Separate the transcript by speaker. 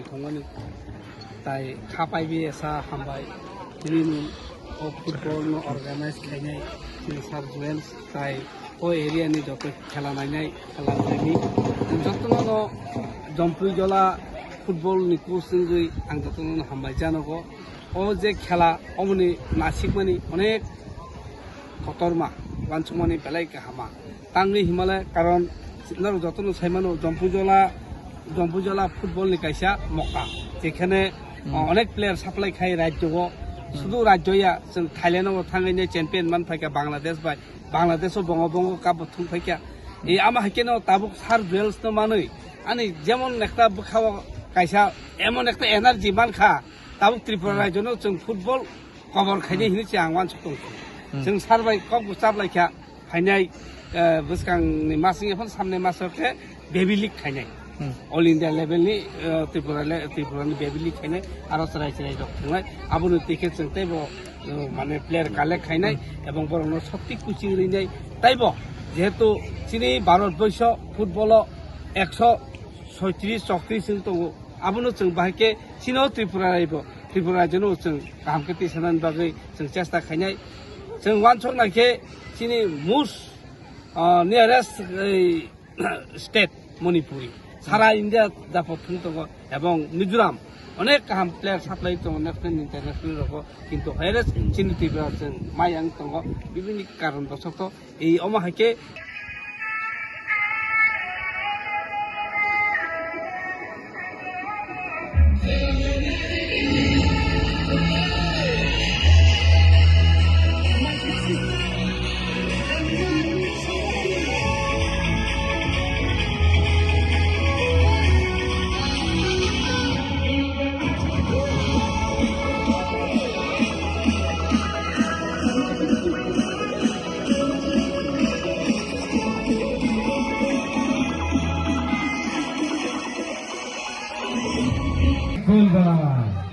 Speaker 1: Thongani tai khapai bi esa hambai ini football no organize khainai ini sar jewels tai o area ni joto khela nainai khela naini jotono no jompui jola football ni coaching gui ang jotono no hambai janogo o je khela omni nasikmani onek kotorma wansumani belai ka hama tangni himalaya karon sinaro jotono saimano জম্পু জলা football নি কাইসা মক্কা যেখানে অনেক player supply খাই রাজ্য শুধু রাজ্যয়া जों থাইল্যান্ডও থাঙ্গাইনে champion মান ফাইকা Bangladesh by বাংলাদেশও বঙ্গবঙ্গ কাপ থুম ফাইকা এই আমা হাইকেনো তাবুক সার জুয়েলস তো মানই আনি যেমন একটা খাওয়া কাইসা এমন একটা এনার্জি মান খা তাবুক ত্রিপুরা রাজ্যনো जों ফুটবল কবর খাইনে হিনিছে আংওয়ান সকং जों সারবাই কক চাপলাইখা ফাইনাই বসকাংনি মাসিং এখন সামনে মাসকে বেবি লিগ খাইনাই অল ইন্ডিয়া লেভেलनि त्रिपुरानि बेबी लिग खायनाय आरो रायजो दं थांनाय आबुनो टिकेट जों ताइबो माने प्लेयार कालेक्ट खायनाय एबं बरनो शक्ति कोचिं रैनाय ताइबो जेहेतु चिनि भारतबर्ष फुटबल 136 34 जों दङ आबुनो जों बाहायके चिनो त्रिपुरा रायबो त्रिपुरा रायजोनो जों गाहामके तिसानानि बागै जों चेष्टा खायनाय जों वानसक नाके चिनि मुस नियारेस्ट स्टेट मणिपुरी সারা ইন্ডিয়া দাপথন দङ এবং মিজোরাম অনেক কাহাম প্লেয়ার সাপ্লাই দङ ন্যাশনাল ইন্টারন্যাশনাল রক কিন্তু হাইরেস্ট চিনি ত্রিপুরা जों মায়াং দङ বিভিন্ন কারণ বশত এই অমাহাকে
Speaker 2: Goal.